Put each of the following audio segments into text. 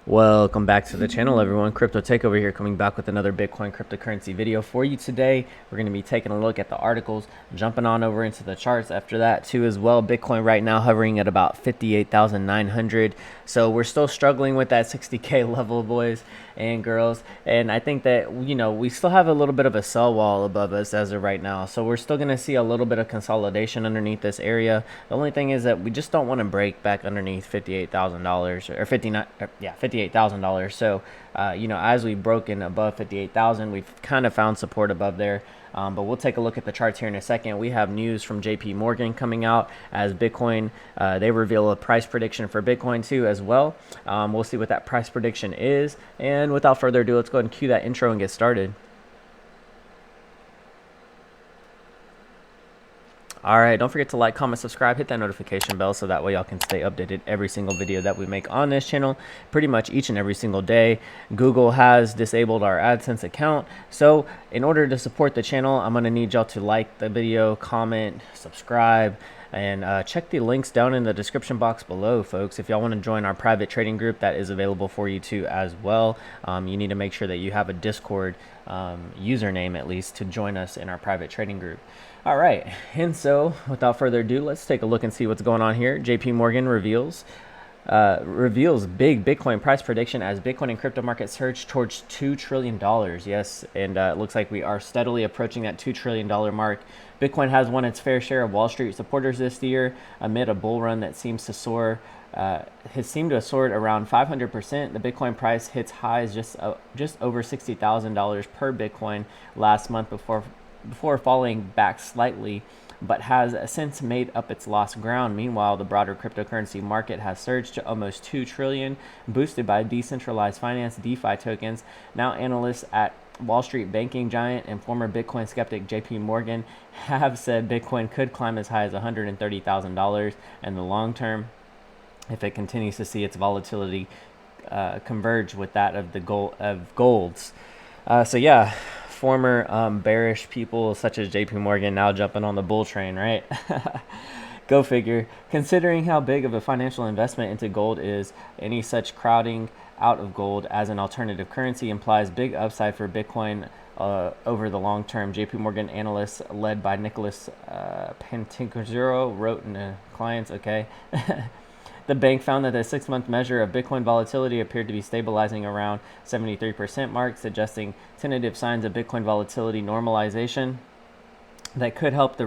Welcome back to the channel, everyone. CryptoTakeOver here, coming back with another Bitcoin cryptocurrency video for you today. We're going to be taking a look at the articles, jumping on over into the charts after that too as well. Bitcoin right now hovering at about 58,900. So we're still struggling with that 60K level, boys and girls. And I think that, we still have a little bit of a sell wall above us as of right now. So we're still going to see a little bit of consolidation underneath this area. The only thing is that we just don't want to break back underneath $58,000 or 59, yeah, $58,000. So, as we've broken above 58,000, we've kind of found support above there. But we'll take a look at the charts here in a second. We have news from JP Morgan coming out as Bitcoin. They reveal a price prediction for Bitcoin too as well. We'll see what that price prediction is. And without further ado, let's go ahead and cue that intro and get started. All right, don't forget to like, comment, subscribe, hit that notification bell so that way y'all can stay updated every single video that we make on this channel pretty much each and every single day. Google has disabled our AdSense account, so in order to support the channel, I'm going to need y'all to like the video, comment, subscribe, and check the links down in the description box below, folks. If y'all want to join our private trading group, that is available for you too as well. You need to make sure that you have a Discord username at least to join us in our private trading group. All right, and so without further ado, let's take a look and see what's going on here. JP Morgan reveals big Bitcoin price prediction as Bitcoin and crypto market surge towards $2 trillion. Yes, and it looks like we are steadily approaching that $2 trillion mark. Bitcoin has won its fair share of Wall Street supporters this year amid a bull run that seems to soar. Has seemed to have soared around 500%. The Bitcoin price hits highs just over $60,000 per Bitcoin last month before falling back slightly, but has since made up its lost ground. Meanwhile, the broader cryptocurrency market has surged to almost $2 trillion, boosted by decentralized finance DeFi tokens. Now, analysts at Wall Street banking giant and former Bitcoin skeptic JP Morgan have said Bitcoin could climb as high as $130,000 in the long term if it continues to see its volatility converge with that of gold's. So yeah, former bearish people such as JP Morgan now jumping on the bull train, right? Go figure. Considering how big of a financial investment into gold is, any such crowding out of gold as an alternative currency implies big upside for Bitcoin over the long term. JP Morgan analysts led by Nicholas Pantincuzero wrote in the clients, okay. The bank found that the 6-month measure of Bitcoin volatility appeared to be stabilizing around 73% mark, suggesting tentative signs of Bitcoin volatility normalization that could help the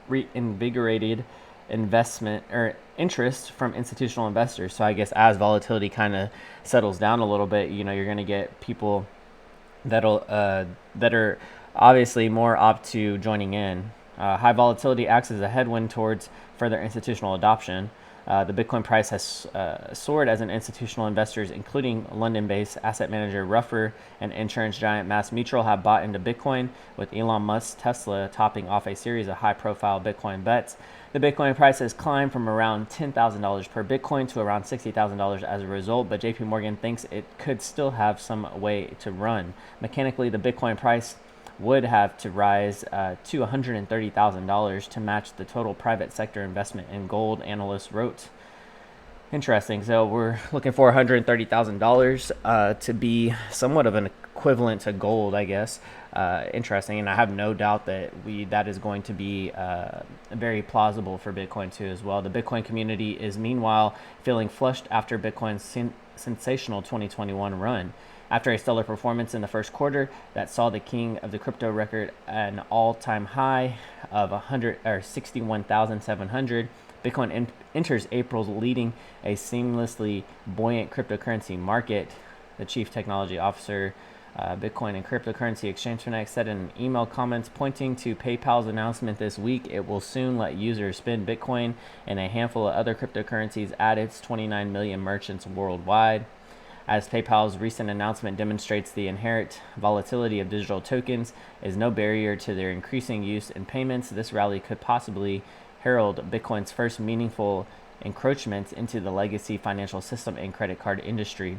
reinvigorated investment or interest from institutional investors. So I guess as volatility kind of settles down a little bit, you're going to get people that are obviously more opt to joining in. High volatility acts as a headwind towards further institutional adoption. The Bitcoin price has soared as an institutional investors, including London-based asset manager Ruffer and insurance giant MassMutual, have bought into Bitcoin, with Elon Musk's Tesla topping off a series of high-profile Bitcoin bets. The Bitcoin price has climbed from around $10,000 per Bitcoin to around $60,000 as a result, but JP Morgan thinks it could still have some way to run. Mechanically, the Bitcoin price would have to rise to $130,000 to match the total private sector investment in gold, analysts wrote. Interesting. So we're looking for $130,000 to be somewhat of an equivalent to gold, I guess. Interesting, and I have no doubt that that is going to be very plausible for Bitcoin too as well. The Bitcoin community is meanwhile feeling flushed after Bitcoin's sensational 2021 run. After a stellar performance in the first quarter that saw the king of the crypto record an all-time high of 61,700, Bitcoin enters April leading a seamlessly buoyant cryptocurrency market. The chief technology officer, Bitcoin and Cryptocurrency Exchange Connect, said in email comments pointing to PayPal's announcement this week it will soon let users spend Bitcoin and a handful of other cryptocurrencies at its 29 million merchants worldwide. As PayPal's recent announcement demonstrates, the inherent volatility of digital tokens is no barrier to their increasing use in payments. This rally could possibly herald Bitcoin's first meaningful encroachments into the legacy financial system and credit card industry.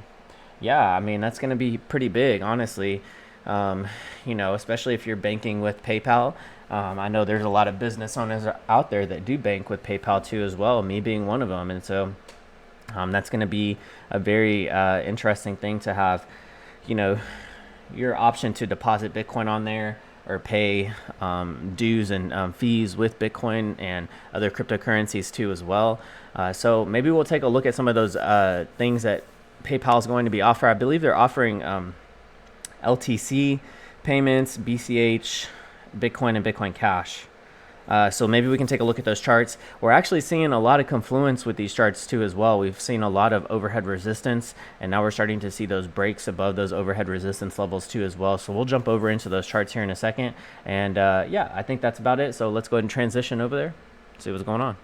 Yeah, I mean, that's going to be pretty big, honestly. Especially if you're banking with PayPal. I know there's a lot of business owners out there that do bank with PayPal too as well, me being one of them. And so That's going to be a very interesting thing to have, you know, your option to deposit Bitcoin on there or pay dues and fees with Bitcoin and other cryptocurrencies too as well. So maybe we'll take a look at some of those things that PayPal is going to be offering. I believe they're offering LTC payments, BCH, Bitcoin, and Bitcoin Cash. So maybe we can take a look at those charts. We're actually seeing a lot of confluence with these charts too as well. We've seen a lot of overhead resistance, and now we're starting to see those breaks above those overhead resistance levels too as well. So we'll jump over into those charts here in a second. And yeah, I think that's about it. So let's go ahead and transition over there, see what's going on.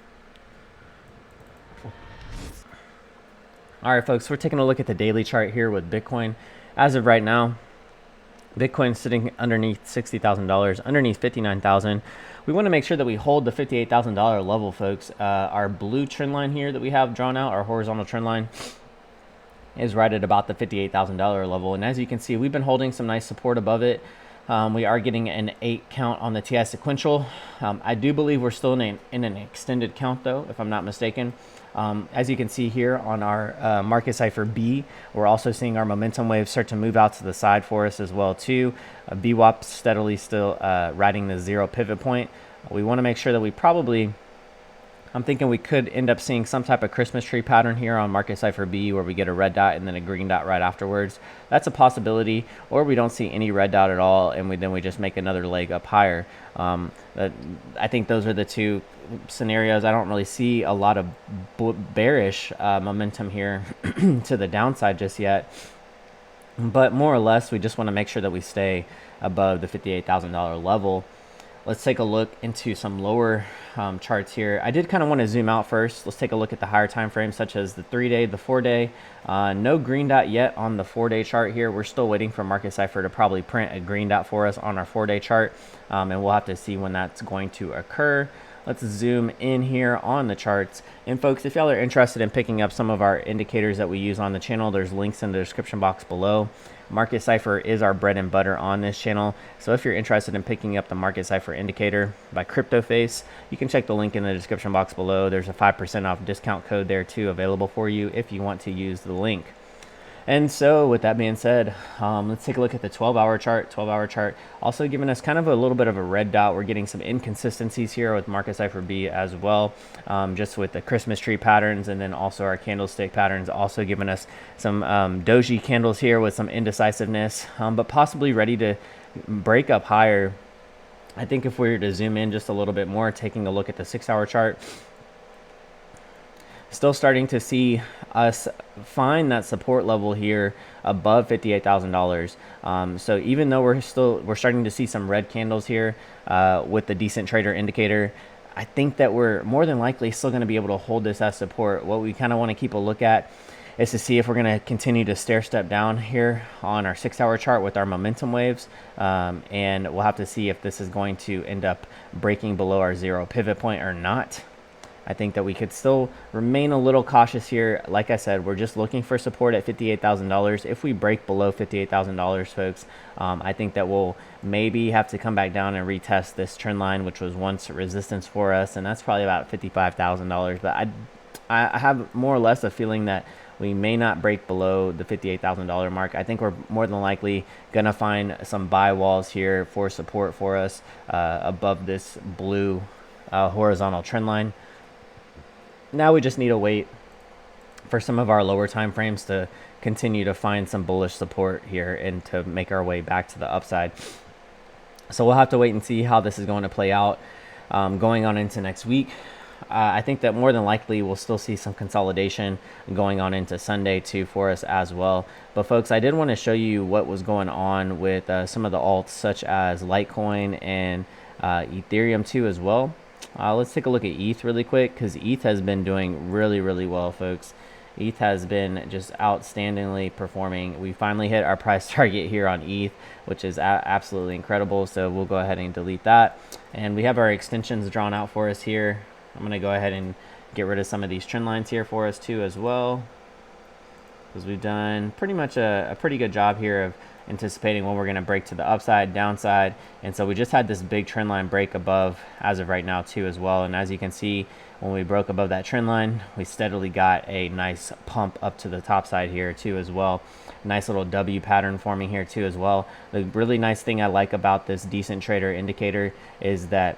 All right, folks, we're taking a look at the daily chart here with Bitcoin. As of right now, Bitcoin sitting underneath $60,000, underneath 59,000. We want to make sure that we hold the $58,000 level, folks. Our blue trend line here that we have drawn out, our horizontal trend line, is right at about the $58,000 level. And as you can see, we've been holding some nice support above it. We are getting an 8 count on the TI sequential. I do believe we're still in an extended count though, if I'm not mistaken. As you can see here on our market cipher B, we're also seeing our momentum wave start to move out to the side for us as well too. VWAP steadily still riding the 0 pivot point. We want to make sure that we probably, I'm thinking we could end up seeing some type of Christmas tree pattern here on market cipher B where we get a red dot and then a green dot right afterwards. That's a possibility, or we don't see any red dot at all and then we just make another leg up higher. I think those are the two scenarios. I don't really see a lot of bearish momentum here to the downside just yet, but more or less we just want to make sure that we stay above the $58,000 level. Let's take a look into some lower charts here. I did kind of want to zoom out first. Let's take a look at the higher time frames, such as the 3-day, the 4-day. No green dot yet on the 4-day chart here. We're still waiting for market cipher to probably print a green dot for us on our 4-day chart, and we'll have to see when that's going to occur. Let's zoom in here on the charts. And folks, if y'all are interested in picking up some of our indicators that we use on the channel, there's links in the description box below. Market Cipher is our bread and butter on this channel. So if you're interested in picking up the Market Cipher indicator by CryptoFace, you can check the link in the description box below. There's a 5% off discount code there too available for you if you want to use the link. And so with that being said, let's take a look at the 12-hour chart. 12-hour chart also giving us kind of a little bit of a red dot. We're getting some inconsistencies here with market cipher B as well, just with the Christmas tree patterns, and then also our candlestick patterns also giving us some doji candles here with some indecisiveness, but possibly ready to break up higher. I think if we were to zoom in just a little bit more, taking a look at the 6-hour chart, still starting to see us find that support level here above $58,000. So even though we're starting to see some red candles here with the decent trader indicator, I think that we're more than likely still going to be able to hold this as support. What we kind of want to keep a look at is to see if we're going to continue to stair step down here on our 6-hour chart with our momentum waves, and we'll have to see if this is going to end up breaking below our 0 pivot point or not. I think that we could still remain a little cautious here. Like I said, we're just looking for support at $58,000. If we break below $58,000, folks, I think that we'll maybe have to come back down and retest this trend line, which was once resistance for us, and that's probably about $55,000. But I have more or less a feeling that we may not break below the $58,000 mark. I think we're more than likely gonna find some buy walls here for support for us above this blue horizontal trend line. Now we just need to wait for some of our lower time frames to continue to find some bullish support here and to make our way back to the upside. So we'll have to wait and see how this is going to play out going on into next week. I think that more than likely we'll still see some consolidation going on into Sunday too for us as well. But folks, I did want to show you what was going on with some of the alts such as Litecoin and Ethereum too as well. Let's take a look at ETH really quick, because ETH has been doing really well, folks. ETH has been just outstandingly performing. We finally hit our price target here on ETH, which is absolutely incredible. So we'll go ahead and delete that. And we have our extensions drawn out for us here. I'm going to go ahead and get rid of some of these trend lines here for us too as well, because we've done pretty much a pretty good job here of anticipating when we're going to break to the upside, downside. And so we just had this big trend line break above as of right now too as well. And as you can see, when we broke above that trend line, we steadily got a nice pump up to the top side here too as well. Nice little W pattern forming here too as well. The really nice thing I like about this decent trader indicator is that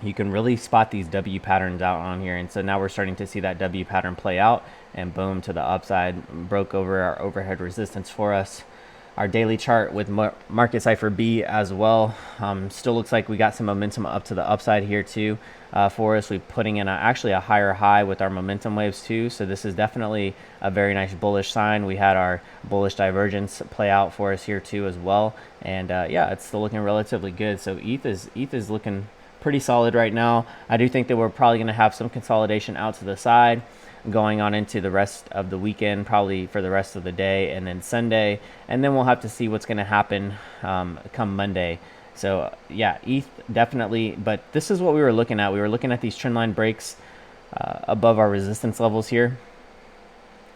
you can really spot these W patterns out on here. And so now we're starting to see that W pattern play out, and boom, to the upside, broke over our overhead resistance for us. Our daily chart with market Cipher B as well, still looks like we got some momentum up to the upside here too for us. We're putting in actually a higher high with our momentum waves too, so this is definitely a very nice bullish sign. We had our bullish divergence play out for us here too as well, and yeah, it's still looking relatively good. So ETH is looking pretty solid right now. I do think that we're probably going to have some consolidation out to the side going on into the rest of the weekend, probably for the rest of the day and then Sunday, and then we'll have to see what's going to happen come Monday. So yeah, ETH definitely, but this is what we were looking at. We were looking at these trendline breaks above our resistance levels here,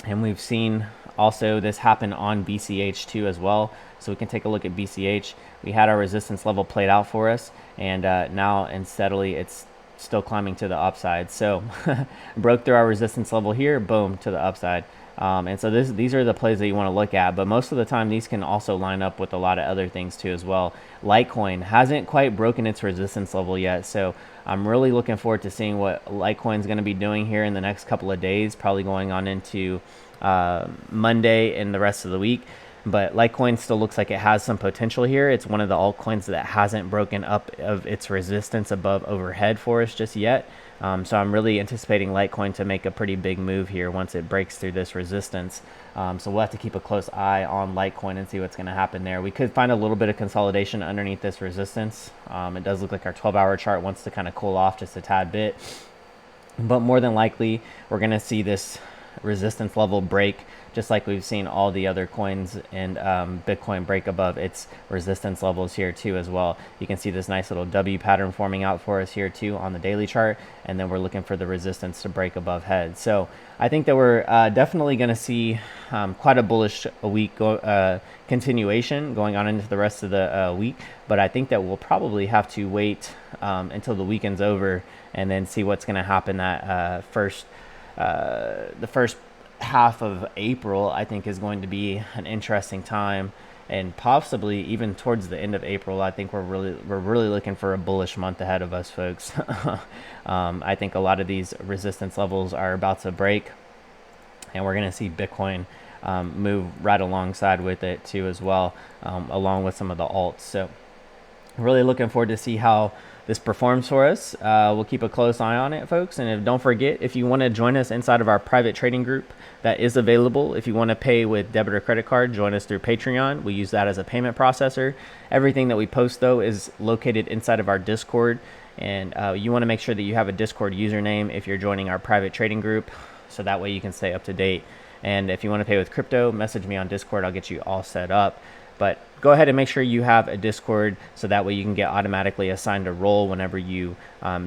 and we've seen also this happen on BCH too as well. So we can take a look at BCH. We had our resistance level played out for us, and now and steadily it's still climbing to the upside. So broke through our resistance level here, boom, to the upside. And so these are the plays that you want to look at, but most of the time these can also line up with a lot of other things too as well. Litecoin hasn't quite broken its resistance level yet, so I'm really looking forward to seeing what Litecoin is going to be doing here in the next couple of days, probably going on into Monday and the rest of the week. But Litecoin still looks like it has some potential here. It's one of the altcoins that hasn't broken up of its resistance above overhead for us just yet. So I'm really anticipating Litecoin to make a pretty big move here once it breaks through this resistance. So we'll have to keep a close eye on Litecoin and see what's going to happen there. We could find a little bit of consolidation underneath this resistance. It does look like our 12-hour chart wants to kind of cool off just a tad bit. But more than likely, we're going to see this resistance level break, just like we've seen all the other coins and Bitcoin break above its resistance levels here too as well. You can see this nice little W pattern forming out for us here too on the daily chart, and then we're looking for the resistance to break above head. So I think that we're definitely going to see quite a bullish week continuation going on into the rest of the week, but I think that we'll probably have to wait until the weekend's over and then see what's going to happen that the first half of April. I think is going to be an interesting time, and possibly even towards the end of April. I think we're really looking for a bullish month ahead of us, folks. I think a lot of these resistance levels are about to break, and we're going to see Bitcoin move right alongside with it too as well, along with some of the alts. So really looking forward to see how this performs for us. We'll keep a close eye on it, folks. And don't forget, if you want to join us inside of our private trading group, that is available. If you want to pay with debit or credit card, join us through Patreon. We use that as a payment processor. Everything that we post, though, is located inside of our Discord. And you want to make sure that you have a Discord username if you're joining our private trading group, so that way you can stay up to date. And if you want to pay with crypto, message me on Discord. I'll get you all set up. But go ahead and make sure you have a Discord, so that way you can get automatically assigned a role whenever you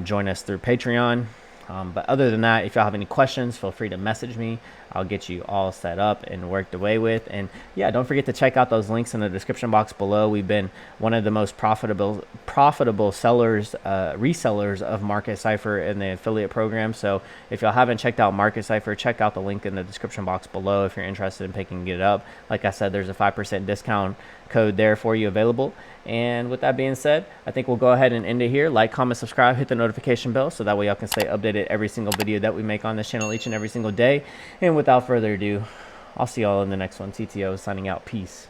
join us through Patreon. But other than that, if y'all have any questions, feel free to message me. I'll get you all set up and worked away with. And yeah, don't forget to check out those links in the description box below. We've been one of the most profitable sellers, resellers of Market Cipher in the affiliate program. So if y'all haven't checked out Market Cipher, check out the link in the description box below if you're interested in picking it up. Like I said, there's a 5% discount code there for you available. And with that being said, I think we'll go ahead and end it here. Like, comment, subscribe, hit the notification bell, so that way y'all can stay updated every single video that we make on this channel each and every single day. And without further ado, I'll see y'all in the next one. TTO signing out. Peace.